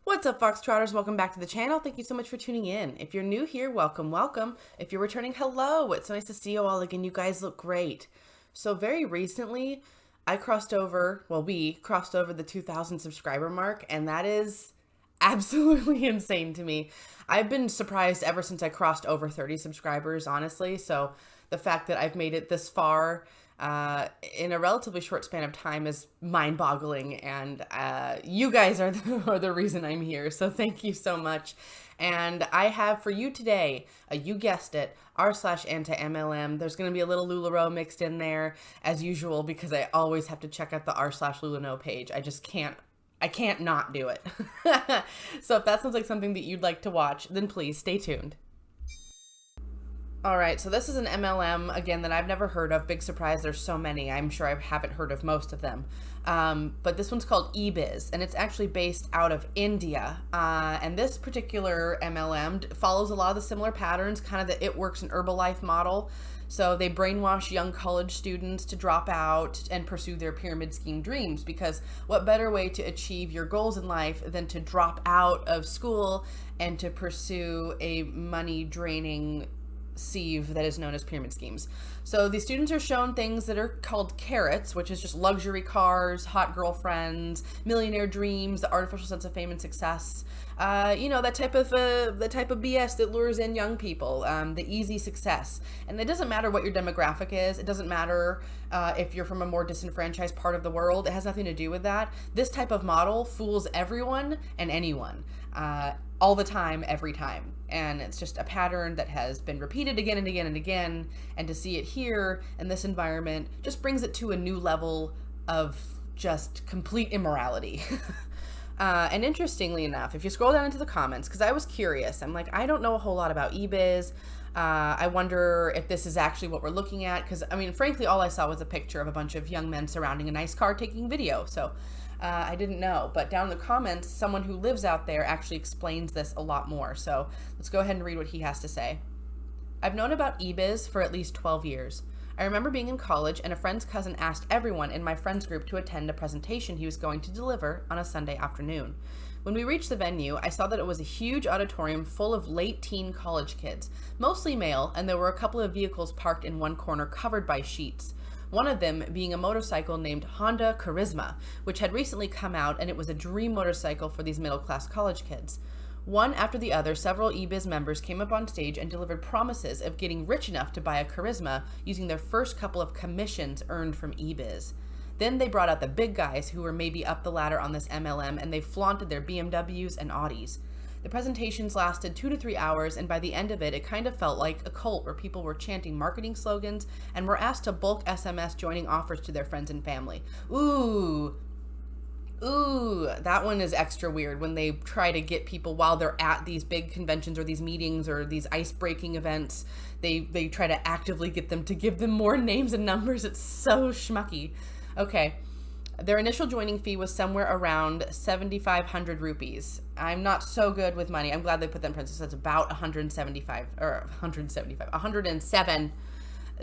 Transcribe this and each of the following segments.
What's up, Foxtrotters? Welcome back to the channel. Thank you so much for tuning in. If you're new here, welcome, welcome. If you're returning, hello. It's so nice to see you all again. You guys look great. So very recently, we crossed over the 2,000 subscriber mark, and that is absolutely insane to me. I've been surprised ever since I crossed over 30 subscribers, honestly. So the fact that I've made it this far in a relatively short span of time is mind-boggling, and you guys are the reason I'm here, so thank you so much. And I have for you today, you guessed it, r/antiMLM. There's going to be a little LuLaRoe mixed in there, as usual, because I always have to check out the r/LuLaNo page. I can't not do it. So if that sounds like something that you'd like to watch, then please stay tuned. All right, so this is an MLM, again, that I've never heard of. Big surprise, there's so many. I'm sure I haven't heard of most of them. But this one's called eBiz, and it's actually based out of India. And this particular MLM follows a lot of the similar patterns, kind of the It Works in Herbalife model. So they brainwash young college students to drop out and pursue their pyramid scheme dreams, because what better way to achieve your goals in life than to drop out of school and to pursue a money-draining sieve that is known as pyramid schemes. So these students are shown things that are called carrots, which is just luxury cars, hot girlfriends, millionaire dreams, the artificial sense of fame and success. That type of BS that lures in young people, the easy success. And it doesn't matter what your demographic is. It doesn't matter if you're from a more disenfranchised part of the world. It has nothing to do with that. This type of model fools everyone and anyone, all the time, every time. And it's just a pattern that has been repeated again and again and again. And to see it here in this environment just brings it to a new level of just complete immorality. And interestingly enough, if you scroll down into the comments, because I was curious, I'm like, I don't know a whole lot about eBiz. I wonder if this is actually what we're looking at. Because, I mean, frankly, all I saw was a picture of a bunch of young men surrounding a nice car taking video. So I didn't know. But down in the comments, someone who lives out there actually explains this a lot more. So let's go ahead and read what he has to say. I've known about eBiz for at least 12 years. I remember being in college and a friend's cousin asked everyone in my friends group to attend a presentation he was going to deliver on a Sunday afternoon. When we reached the venue, I saw that it was a huge auditorium full of late teen college kids, mostly male, and there were a couple of vehicles parked in one corner covered by sheets. One of them being a motorcycle named Honda Charisma, which had recently come out, and it was a dream motorcycle for these middle-class college kids. One after the other, several eBiz members came up on stage and delivered promises of getting rich enough to buy a Charisma using their first couple of commissions earned from eBiz. Then they brought out the big guys who were maybe up the ladder on this MLM, and they flaunted their BMWs and Audis. The presentations lasted 2 to 3 hours, and by the end of it, it kind of felt like a cult where people were chanting marketing slogans and were asked to bulk SMS joining offers to their friends and family. Ooh, that one is extra weird when they try to get people while they're at these big conventions or these meetings or these ice-breaking events. They try to actively get them to give them more names and numbers. It's so schmucky. Okay. Their initial joining fee was somewhere around 7,500 rupees. I'm not so good with money. I'm glad they put that in parentheses. That's about 107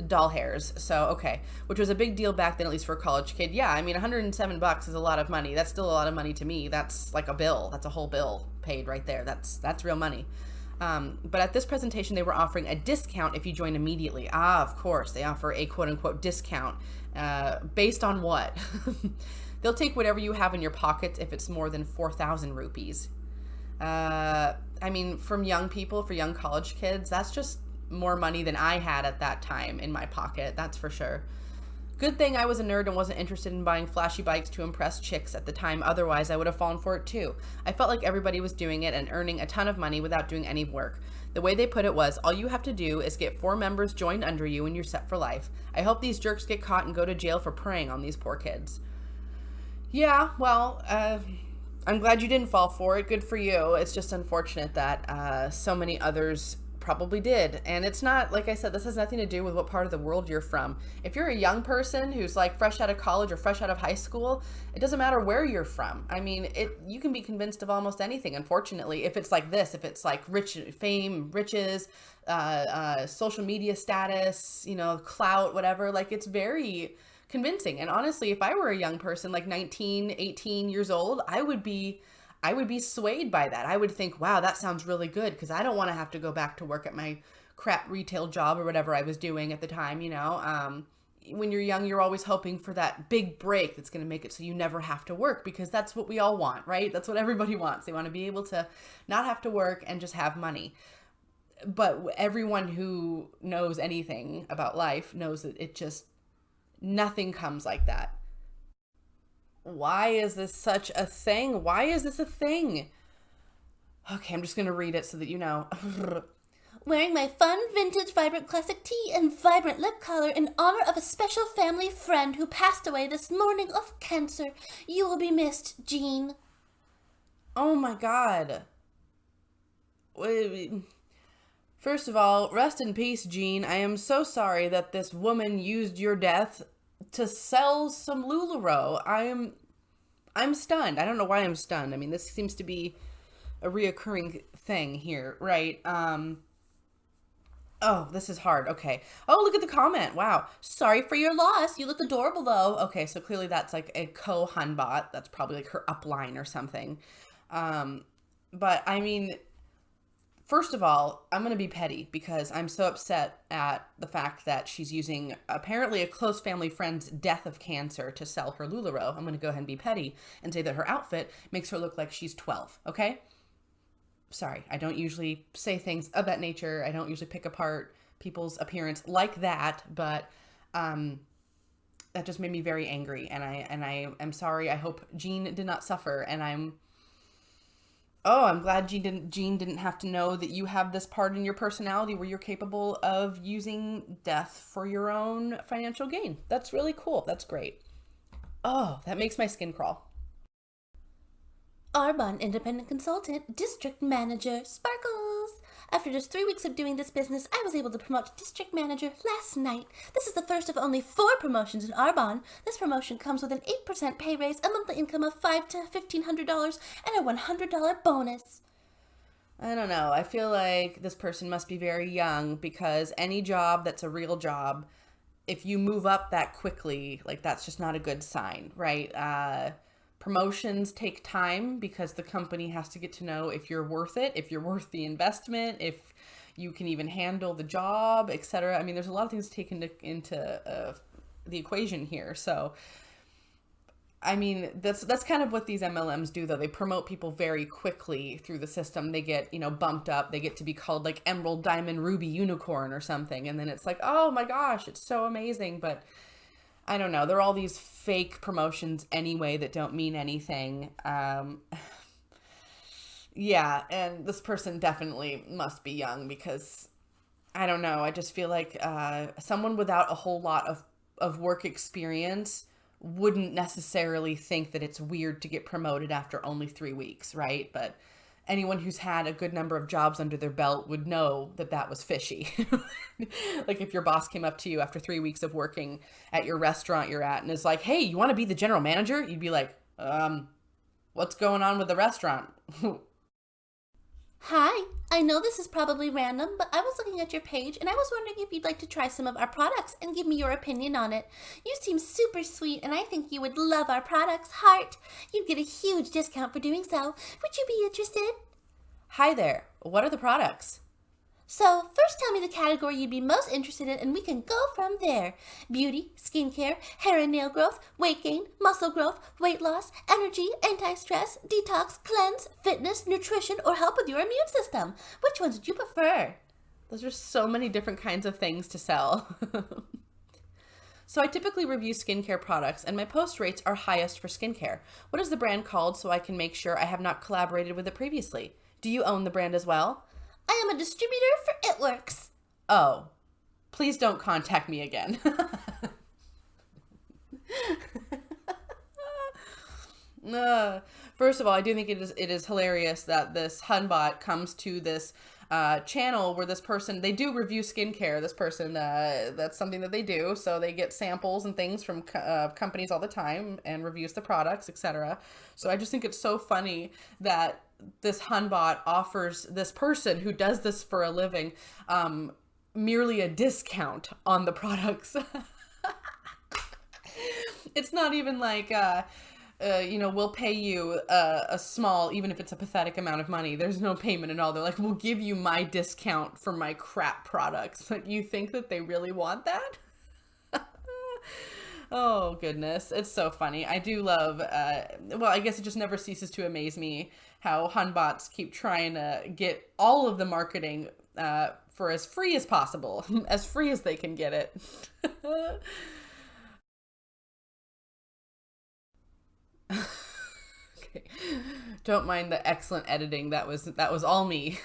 doll hairs. So, okay. Which was a big deal back then, at least for a college kid. Yeah, I mean, $107 is a lot of money. That's still a lot of money to me. That's like a bill. That's a whole bill paid right there. That's real money. But at this presentation, they were offering a discount if you join immediately. Of course, they offer a quote-unquote discount. Based on what? They'll take whatever you have in your pockets if it's more than 4,000 rupees. I mean, from young people, for young college kids, that's just more money than I had at that time in my pocket, that's for sure. Good thing I was a nerd and wasn't interested in buying flashy bikes to impress chicks at the time, otherwise I would have fallen for it too. I felt like everybody was doing it and earning a ton of money without doing any work. The way they put it was, all you have to do is get 4 members joined under you and you're set for life. I hope these jerks get caught and go to jail for preying on these poor kids. Yeah, well, I'm glad you didn't fall for it. Good for you. It's just unfortunate that so many others probably did. And it's not, like I said, this has nothing to do with what part of the world you're from. If you're a young person who's like fresh out of college or fresh out of high school, it doesn't matter where you're from. I mean, you can be convinced of almost anything, unfortunately, if it's like this, if it's like fame, riches, social media status, clout, whatever, like it's very convincing. And honestly, if I were a young person, like 19, 18 years old, I would be I would be swayed by that. I would think, wow, that sounds really good, because I don't want to have to go back to work at my crap retail job or whatever I was doing at the time, when you're young, you're always hoping for that big break that's going to make it so you never have to work, because that's what we all want, right? That's what everybody wants. They want to be able to not have to work and just have money. But everyone who knows anything about life knows that nothing comes like that. Why is this such a thing? Why is this a thing? Okay, I'm just going to read it so that you know. Wearing my fun, vintage, vibrant classic tee and vibrant lip color in honor of a special family friend who passed away this morning of cancer. You will be missed, Jean. Oh my God. First of all, rest in peace, Jean. I am so sorry that this woman used your death to sell some LuLaRoe. I'm stunned. I don't know why I'm stunned. I mean, this seems to be a reoccurring thing here, right? Oh, this is hard. Okay. Oh, look at the comment. Wow. Sorry for your loss. You look adorable, though. Okay, so clearly that's like a co-hun bot. That's probably like her upline or something. But I mean, first of all, I'm going to be petty because I'm so upset at the fact that she's using apparently a close family friend's death of cancer to sell her LuLaRoe. I'm going to go ahead and be petty and say that her outfit makes her look like she's 12, okay? Sorry, I don't usually say things of that nature. I don't usually pick apart people's appearance like that, but that just made me very angry, and I am sorry. I hope Jean did not suffer, and I'm glad Jean didn't have to know that you have this part in your personality where you're capable of using death for your own financial gain. That's really cool. That's great. Oh, that makes my skin crawl. Arbonne Independent Consultant, District Manager, Sparkles. After just 3 weeks of doing this business, I was able to promote to District Manager last night. This is the first of only 4 promotions in Arbonne. This promotion comes with an 8% pay raise, a monthly income of $500 to $1,500, and a $100 bonus. I don't know. I feel like this person must be very young, because any job that's a real job, if you move up that quickly, like, that's just not a good sign, right? Promotions take time because the company has to get to know if you're worth it, if you're worth the investment, if you can even handle the job, etc. I mean, there's a lot of things taken into the equation here. So, I mean, that's kind of what these MLMs do, though. They promote people very quickly through the system. They get, bumped up. They get to be called like Emerald, Diamond, Ruby, Unicorn or something. And then it's like, oh my gosh, it's so amazing. But I don't know. There are all these fake promotions anyway that don't mean anything. Yeah, and this person definitely must be young, because I don't know. I just feel like someone without a whole lot of work experience wouldn't necessarily think that it's weird to get promoted after only 3 weeks, right? But anyone who's had a good number of jobs under their belt would know that that was fishy. Like, if your boss came up to you after 3 weeks of working at your restaurant you're at and is like, hey, you want to be the general manager? You'd be like, what's going on with the restaurant? Hi, I know this is probably random, but I was looking at your page and I was wondering if you'd like to try some of our products and give me your opinion on it. You seem super sweet and I think you would love our products. Heart, you'd get a huge discount for doing so. Would you be interested? Hi there. What are the products? So, first tell me the category you'd be most interested in and we can go from there. Beauty, skincare, hair and nail growth, weight gain, muscle growth, weight loss, energy, anti-stress, detox, cleanse, fitness, nutrition, or help with your immune system. Which ones would you prefer? Those are so many different kinds of things to sell. So I typically review skincare products, and my post rates are highest for skincare. What is the brand called so I can make sure I have not collaborated with it previously? Do you own the brand as well? I am a distributor for ItWorks. Oh, please don't contact me again. First of all, I do think it is hilarious that this Hunbot comes to this channel where this person, they do review skincare. This person, that's something that they do. So they get samples and things from companies all the time and reviews the products, etc. So I just think it's so funny that this Hunbot offers this person who does this for a living merely a discount on the products. It's not even like we'll pay you a small, even if it's a pathetic amount of money. There's no payment at all. They're like, we'll give you my discount for my crap products. Like, you think that they really want that? Oh, goodness. It's so funny. I do love, well, I guess it just never ceases to amaze me how Hunbots keep trying to get all of the marketing for as free as possible, as free as they can get it. Okay. Don't mind the excellent editing. That was all me.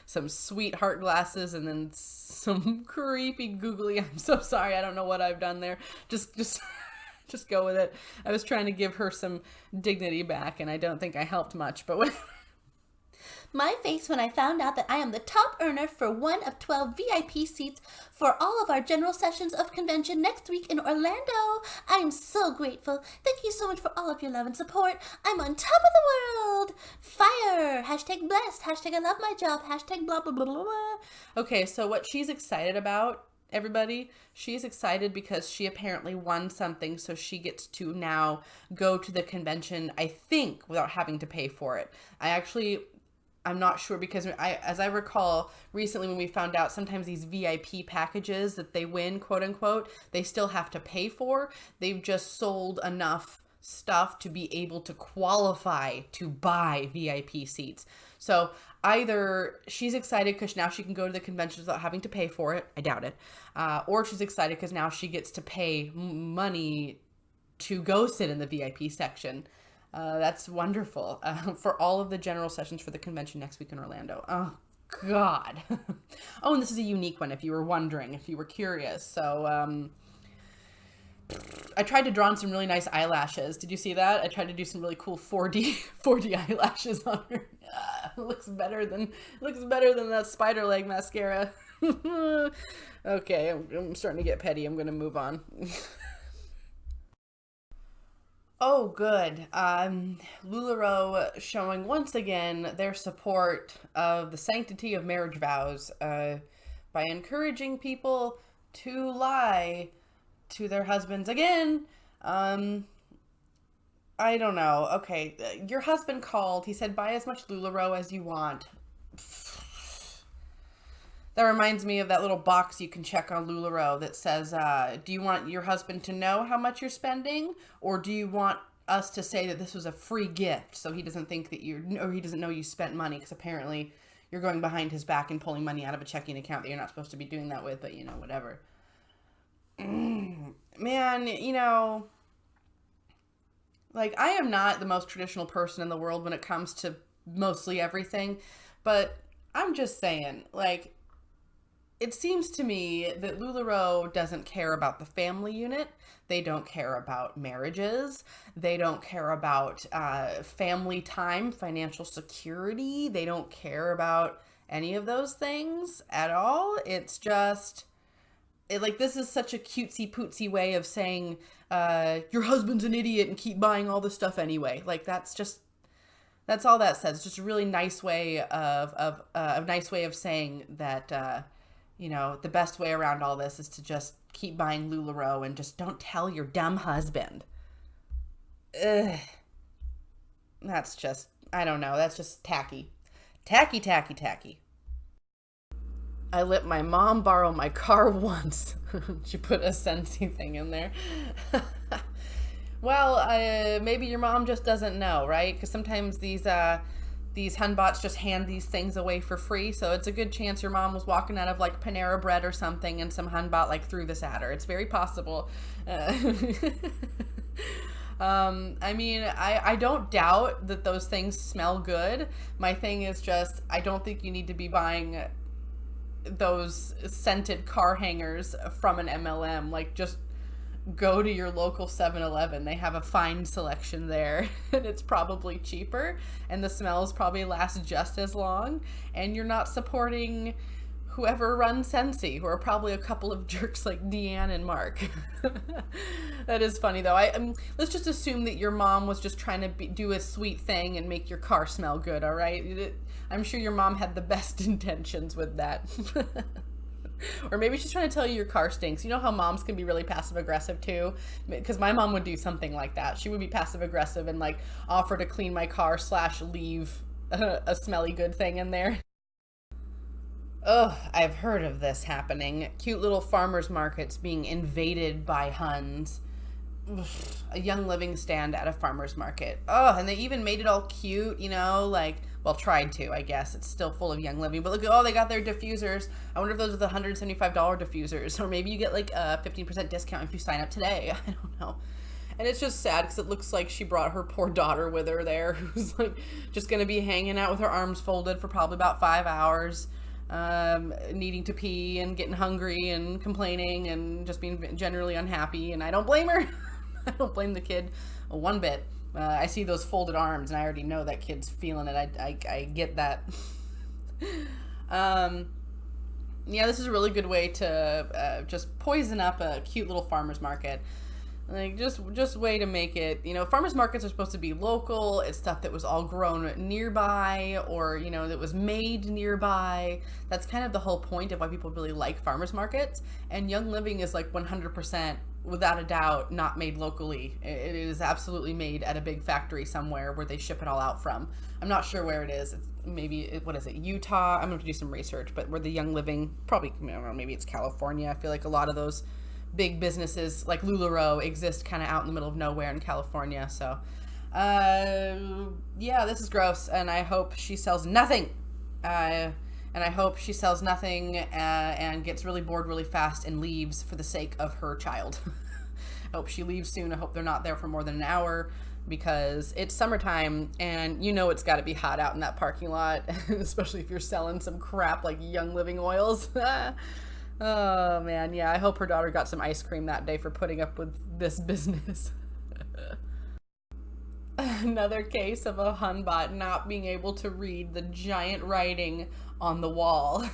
Some sweet heart glasses and then some creepy googly. I'm so sorry. I don't know what I've done there. Just just go with it. I was trying to give her some dignity back and I don't think I helped much, but when My face when I found out that I am the top earner for one of 12 VIP seats for all of our general sessions of convention next week in Orlando. I am so grateful. Thank you so much for all of your love and support. I'm on top of the world. Fire. Hashtag blessed. Hashtag I love my job. Hashtag blah, blah, blah, blah, blah. Okay, so what she's excited about, everybody, she's excited because she apparently won something, so she gets to now go to the convention, I think, without having to pay for it. I'm not sure because as I recall recently when we found out sometimes these VIP packages that they win, quote unquote, they still have to pay for. They've just sold enough stuff to be able to qualify to buy VIP seats. So either she's excited because now she can go to the convention without having to pay for it. I doubt it. Or she's excited because now she gets to pay money to go sit in the VIP section. That's wonderful. For all of the general sessions for the convention next week in Orlando. Oh, God. Oh, and this is a unique one if you were wondering, if you were curious. So, I tried to draw on some really nice eyelashes. Did you see that? I tried to do some really cool 4D eyelashes on her. It looks better than that spider leg mascara. Okay, I'm starting to get petty. I'm going to move on. Oh, good. LuLaRoe showing once again their support of the sanctity of marriage vows by encouraging people to lie to their husbands again. I don't know. Okay, your husband called. He said, buy as much LuLaRoe as you want. That reminds me of that little box you can check on LuLaRoe that says, do you want your husband to know how much you're spending? Or do you want us to say that this was a free gift so he doesn't think that or he doesn't know you spent money? Because apparently you're going behind his back and pulling money out of a checking account that you're not supposed to be doing that with, but whatever. Man, like, I am not the most traditional person in the world when it comes to mostly everything, but I'm just saying, like, it seems to me that LuLaRoe doesn't care about the family unit. They don't care about marriages. They don't care about family time, financial security. They don't care about any of those things at all. It's just, this is such a cutesy pootsy way of saying your husband's an idiot and keep buying all this stuff anyway. Like, that's all that says. It's just a really nice way of saying that. The best way around all this is to just keep buying LuLaRoe and just don't tell your dumb husband. Ugh. That's just, I don't know. That's just tacky. Tacky, tacky, tacky. I let my mom borrow my car once. She put a Scentsy thing in there. Well, maybe your mom just doesn't know, right? Because sometimes these Hunbots just hand these things away for free, so it's a good chance your mom was walking out of like Panera Bread or something and some Hunbot like threw this at her. It's very possible. I mean, I don't doubt that those things smell good. My thing is just, I don't think you need to be buying those scented car hangers from an MLM. Like, just go to your local 7-Eleven. They have a fine selection there, and it's probably cheaper, and the smells probably last just as long, and you're not supporting whoever runs Scentsy, who are probably a couple of jerks like Deanne and Mark. That is funny, though. Let's just assume that your mom was just trying to do a sweet thing and make your car smell good, all right? I'm sure your mom had the best intentions with that. Or maybe she's trying to tell you your car stinks. You know how moms can be really passive aggressive too? Because my mom would do something like that. She would be passive aggressive and like offer to clean my car / leave a smelly good thing in there. Ugh, I've heard of this happening. Cute little farmers markets being invaded by Huns. Ugh, a Young Living stand at a farmer's market. Oh, and they even made it all cute, you know, like, well, tried to, I guess. It's still full of Young Living. But look, oh, they got their diffusers. I wonder if those are the $175 diffusers. Or maybe you get like a 15% discount if you sign up today. I don't know. And it's just sad because it looks like she brought her poor daughter with her there, who's like just going to be hanging out with her arms folded for probably about 5 hours. Needing to pee and getting hungry and complaining and just being generally unhappy. And I don't blame her. I don't blame the kid one bit. I see those folded arms and I already know that kid's feeling it. I get that. Yeah, this is a really good way to just poison up a cute little farmer's market. Like, just way to make it, you know, farmers markets are supposed to be local. It's stuff that was all grown nearby or, you know, that was made nearby. That's kind of the whole point of why people really like farmers markets. And Young Living is like 100%, without a doubt, not made locally. It is absolutely made at a big factory somewhere where they ship it all out from. I'm not sure where it is. It's maybe, what is it, Utah? I'm going to do some research, but where the Young Living, probably, I don't know, maybe it's California. I feel like a lot of those big businesses like LuLaLie exist kind of out in the middle of nowhere in California. So, yeah, this is gross, and I hope she sells nothing. And I hope she sells nothing and gets really bored really fast and leaves for the sake of her child. I hope she leaves soon. I hope they're not there for more than an hour because it's summertime and you know it's got to be hot out in that parking lot, especially if you're selling some crap like Young Living oils. Oh, man, yeah, I hope her daughter got some ice cream that day for putting up with this business. Another case of a Hunbot not being able to read the giant writing on the wall.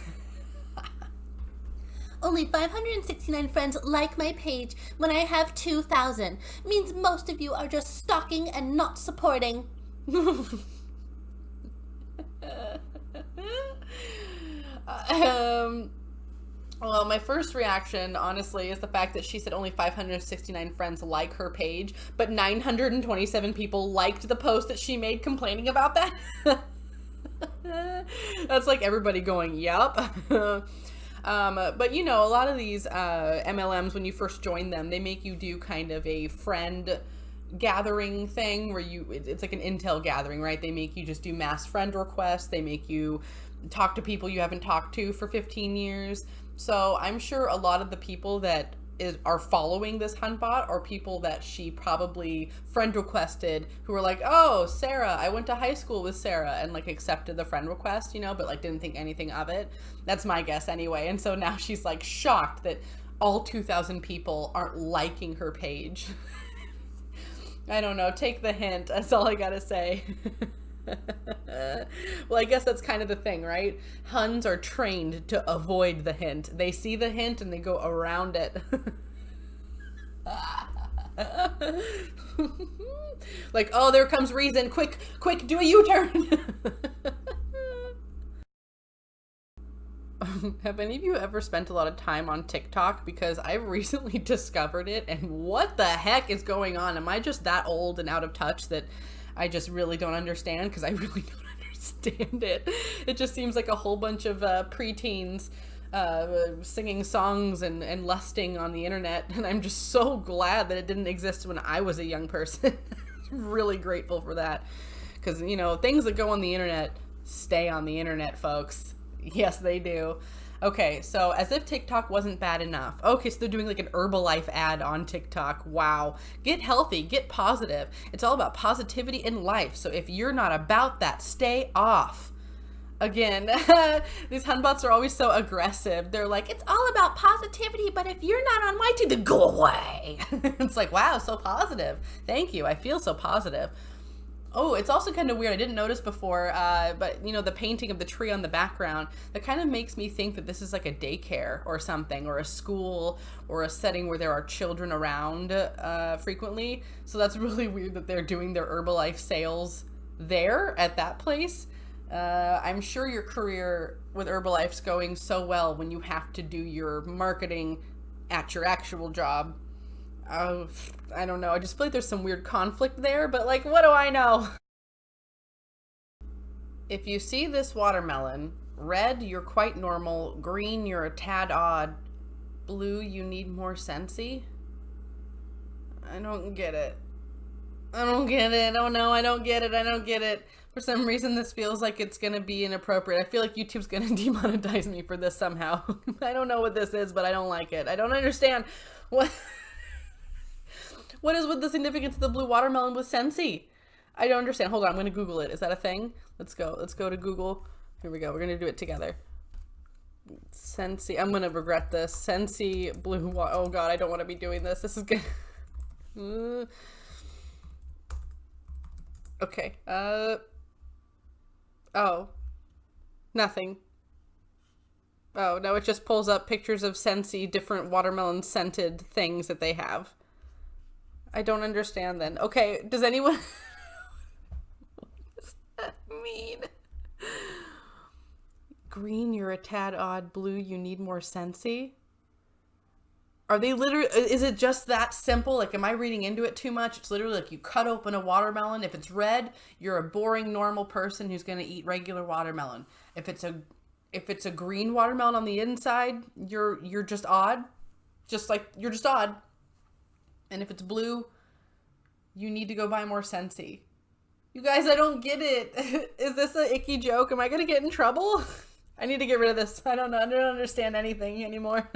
Only 569 friends like my page when I have 2,000. Means most of you are just stalking and not supporting. Well, my first reaction, honestly, is the fact that she said only 569 friends like her page, but 927 people liked the post that she made complaining about that. That's like everybody going, yup. But you know, a lot of these MLMs, when you first join them, they make you do kind of a friend gathering thing where it's like an intel gathering, right? They make you just do mass friend requests. They make you talk to people you haven't talked to for 15 years. So I'm sure a lot of the people that are following this Hunbot are people that she probably friend requested who were like, oh, Sarah, I went to high school with Sarah, and like accepted the friend request, you know, but like didn't think anything of it. That's my guess anyway. And so now she's like shocked that all 2,000 people aren't liking her page. I don't know. Take the hint. That's all I gotta say. Well, I guess that's kind of the thing, right? Huns are trained to avoid the hint. They see the hint and they go around it. Like, oh, there comes reason. Quick, do a U-turn. Have any of you ever spent a lot of time on TikTok? Because I've recently discovered it, and what the heck is going on? Am I just that old and out of touch that I just really don't understand? Because I really don't understand it. It just seems like a whole bunch of preteens singing songs and lusting on the internet, and I'm just so glad that it didn't exist when I was a young person. Really grateful for that, because, you know, things that go on the internet stay on the internet, folks. Yes, they do. Okay, so as if TikTok wasn't bad enough. Okay, so they're doing like an Herbalife ad on TikTok. Wow. Get healthy, get positive. It's all about positivity in life. So if you're not about that, stay off. Again, these Hunbots are always so aggressive. They're like, it's all about positivity, but if you're not on my team, then go away. It's like, wow, so positive. Thank you. I feel so positive. Oh, it's also kind of weird. I didn't notice before, but, you know, the painting of the tree on the background, that kind of makes me think that this is like a daycare or something, or a school, or a setting where there are children around frequently. So that's really weird that they're doing their Herbalife sales there at that place. I'm sure your career with Herbalife's going so well when you have to do your marketing at your actual job. I don't know. I just feel like there's some weird conflict there, but like, what do I know? If you see this watermelon, red, you're quite normal. Green, you're a tad odd. Blue, you need more Scentsy. I don't get it. I don't get it. Oh no, I don't get it. I don't get it. For some reason, this feels like it's going to be inappropriate. I feel like YouTube's going to demonetize me for this somehow. I don't know what this is, but I don't like it. I don't understand. What What is with the significance of the blue watermelon with Scentsy? I don't understand. Hold on, I'm going to Google it. Is that a thing? Let's go. Let's go to Google. Here we go. We're going to do it together. Scentsy. I'm going to regret this. Scentsy blue. Oh God, I don't want to be doing this. This is good. Okay. Oh. Nothing. Oh, no, it just pulls up pictures of Scentsy, different watermelon scented things that they have. I don't understand then. Okay, does anyone... What does that mean? Green, you're a tad odd. Blue, you need more Scentsy. Are they literally... Is it just that simple? Like, am I reading into it too much? It's literally like you cut open a watermelon. If it's red, you're a boring, normal person who's going to eat regular watermelon. If it's a green watermelon on the inside, you're just odd. Just like, you're just odd. And if it's blue, you need to go buy more Scentsy. You guys, I don't get it. Is this an icky joke? Am I going to get in trouble? I need to get rid of this. I don't know. I don't understand anything anymore.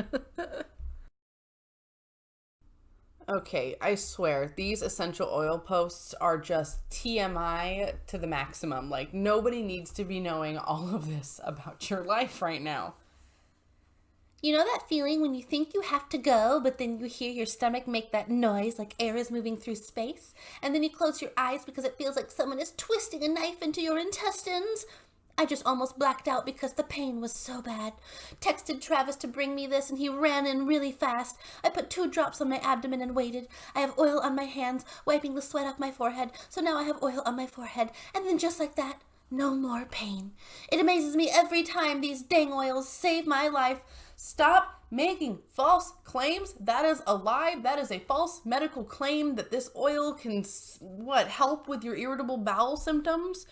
Okay, I swear, these essential oil posts are just TMI to the maximum. Like, nobody needs to be knowing all of this about your life right now. You know that feeling when you think you have to go, but then you hear your stomach make that noise like air is moving through space? And then you close your eyes because it feels like someone is twisting a knife into your intestines? I just almost blacked out because the pain was so bad. Texted Travis to bring me this and he ran in really fast. I put 2 drops on my abdomen and waited. I have oil on my hands, wiping the sweat off my forehead. So now I have oil on my forehead. And then just like that, no more pain. It amazes me every time these dang oils save my life. Stop making false claims. That is a lie. That is a false medical claim that this oil can, help with your irritable bowel symptoms.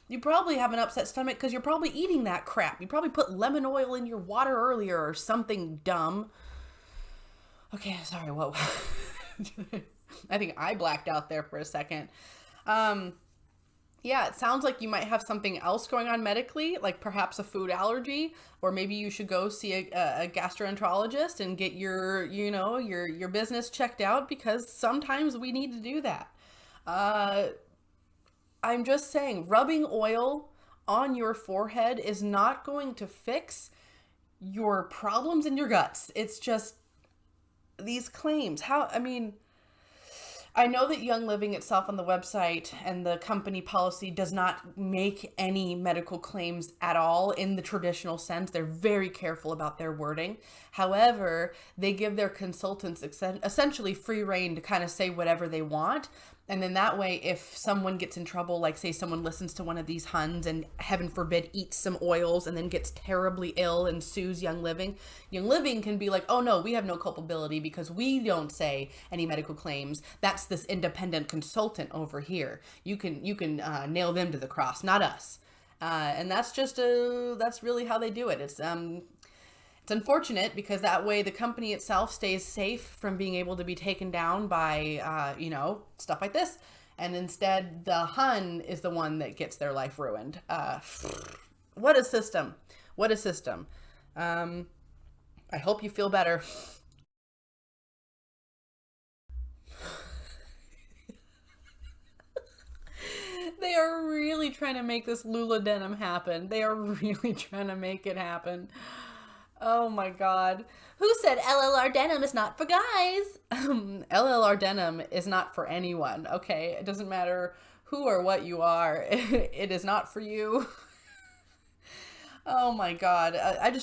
You probably have an upset stomach because you're probably eating that crap. You probably put lemon oil in your water earlier or something dumb. Okay, sorry, whoa. I think I blacked out there for a second. Yeah, it sounds like you might have something else going on medically, like perhaps a food allergy, or maybe you should go see a gastroenterologist and get your business checked out, because sometimes we need to do that. I'm just saying, rubbing oil on your forehead is not going to fix your problems in your guts. It's just these claims. I know that Young Living itself on the website and the company policy does not make any medical claims at all in the traditional sense. They're very careful about their wording. However, they give their consultants essentially free rein to kind of say whatever they want. And then that way, if someone gets in trouble, like say someone listens to one of these Huns and heaven forbid eats some oils and then gets terribly ill and sues Young Living can be like, oh no, we have no culpability because we don't say any medical claims. That's this independent consultant over here. You can nail them to the cross, not us. And that's just that's really how they do it. It's unfortunate because that way the company itself stays safe from being able to be taken down by, stuff like this. And instead, the Hun is the one that gets their life ruined. What a system. What a system. I hope you feel better. They are really trying to make this Lula denim happen. They are really trying to make it happen. Oh my God. Who said LLR denim is not for guys? LLR denim is not for anyone, okay? It doesn't matter who or what you are. It is not for you. Oh my God.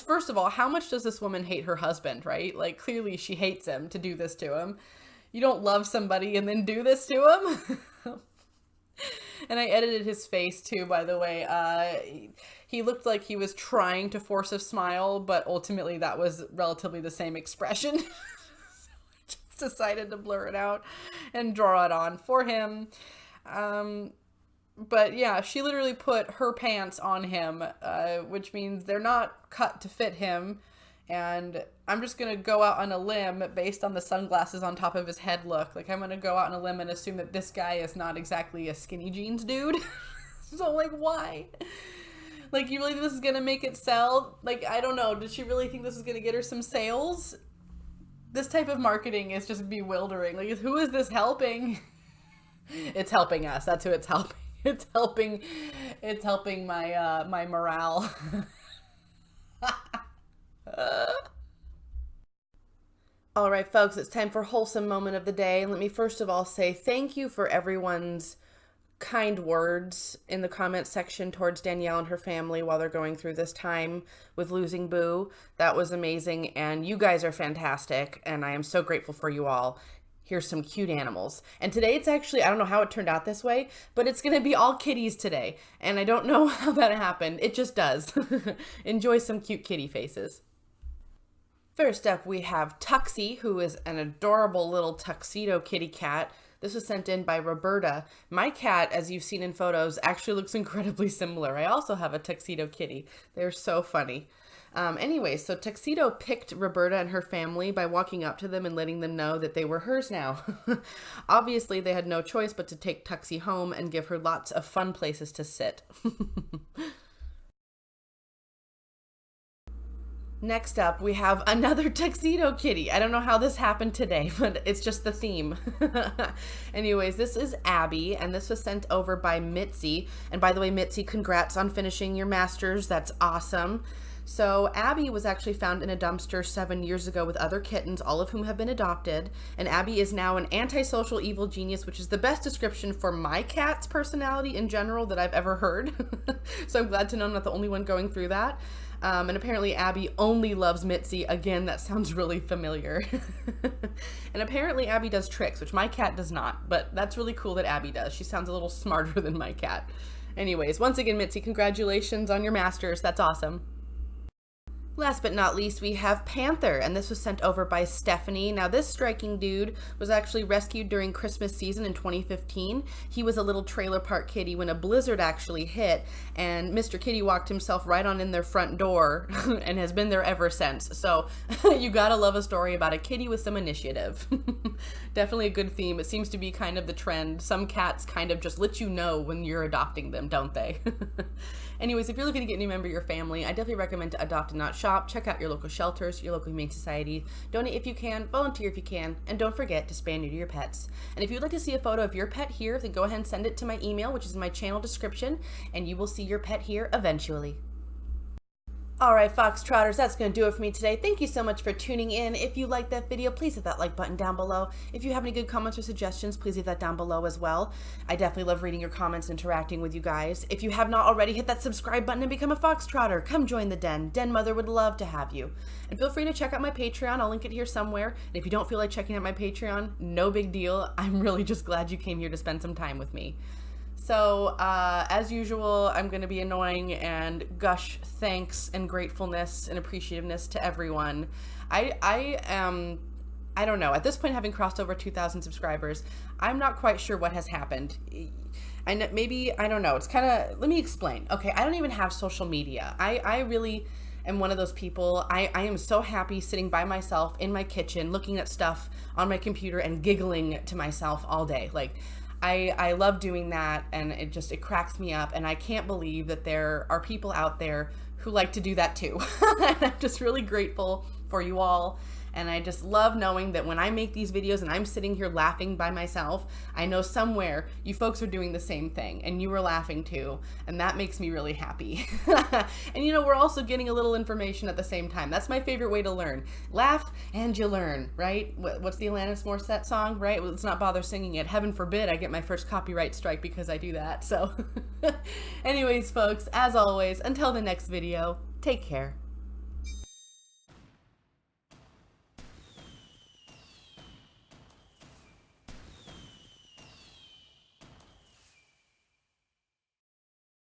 First of all, how much does this woman hate her husband, right? Like, clearly she hates him to do this to him. You don't love somebody and then do this to him. And I edited his face too, by the way. He looked like he was trying to force a smile, but ultimately that was relatively the same expression. So I just decided to blur it out and draw it on for him. But yeah, she literally put her pants on him, which means they're not cut to fit him. And I'm just going to go out on a limb based on the sunglasses on top of his head look. Like, I'm going to go out on a limb and assume that this guy is not exactly a skinny jeans dude. So, like, why? Like, you really think this is going to make it sell? Like, I don't know. Did she really think this is going to get her some sales? This type of marketing is just bewildering. Like, who is this helping? It's helping us. That's who it's helping. It's helping my morale. All right, folks, it's time for wholesome moment of the day. And let me first of all say thank you for everyone's kind words in the comments section towards Danielle and her family while they're going through this time with losing Boo. That was amazing, and you guys are fantastic, and I am so grateful for you all. Here's some cute animals. And today it's actually, I don't know how it turned out this way, but it's going to be all kitties today. And I don't know how that happened. It just does. Enjoy some cute kitty faces. First up, we have Tuxie, who is an adorable little tuxedo kitty cat. This was sent in by Roberta. My cat, as you've seen in photos, actually looks incredibly similar. I also have a tuxedo kitty. They're so funny. Anyway, so Tuxedo picked Roberta and her family by walking up to them and letting them know that they were hers now. Obviously, they had no choice but to take Tuxie home and give her lots of fun places to sit. Next up, we have another tuxedo kitty. I don't know how this happened today, but it's just the theme. Anyways, this is Abby, and this was sent over by Mitzi. And by the way, Mitzi, congrats on finishing your master's. That's awesome. So Abby was actually found in a dumpster 7 years ago with other kittens, all of whom have been adopted. And Abby is now an antisocial evil genius, which is the best description for my cat's personality in general that I've ever heard. So I'm glad to know I'm not the only one going through that. And apparently Abby only loves Mitzi. Again, that sounds really familiar. And apparently Abby does tricks, which my cat does not. But that's really cool that Abby does. She sounds a little smarter than my cat. Anyways, once again, Mitzi, congratulations on your master's. That's awesome. Last but not least, we have Panther, and this was sent over by Stephanie. Now, this striking dude was actually rescued during Christmas season in 2015. He was a little trailer park kitty when a blizzard actually hit, and Mr. Kitty walked himself right on in their front door and has been there ever since. So you gotta love a story about a kitty with some initiative. Definitely a good theme. It seems to be kind of the trend. Some cats kind of just let you know when you're adopting them, don't they? Anyways, if you're looking to get a new member of your family, I definitely recommend to adopt and not shop. Check out your local shelters, your local humane society. Donate if you can, volunteer if you can, and don't forget to spay and neuter your pets. And if you'd like to see a photo of your pet here, then go ahead and send it to my email, which is in my channel description, and you will see your pet here eventually. Alright, Foxtrotters, that's going to do it for me today. Thank you so much for tuning in. If you liked that video, please hit that like button down below. If you have any good comments or suggestions, please leave that down below as well. I definitely love reading your comments and interacting with you guys. If you have not already, hit that subscribe button and become a Foxtrotter. Come join the den. Den Mother would love to have you. And feel free to check out my Patreon. I'll link it here somewhere. And if you don't feel like checking out my Patreon, no big deal. I'm really just glad you came here to spend some time with me. So, as usual, I'm going to be annoying and gush thanks and gratefulness and appreciativeness to everyone. I don't know. At this point, having crossed over 2,000 subscribers, I'm not quite sure what has happened. I don't know. It's kind of, let me explain. Okay, I don't even have social media. I really am one of those people. I am so happy sitting by myself in my kitchen, looking at stuff on my computer and giggling to myself all day. Like, I love doing that, and it cracks me up, and I can't believe that there are people out there who like to do that too. And I'm just really grateful for you all, and I just love knowing that when I make these videos and I'm sitting here laughing by myself, I know somewhere you folks are doing the same thing, and you are laughing too, and that makes me really happy. And you know, we're also getting a little information at the same time. That's my favorite way to learn. Laugh and you learn, right? What's the Alanis Morissette song, right? Well, let's not bother singing it. Heaven forbid I get my first copyright strike because I do that. So anyways, folks, as always, until the next video, take care.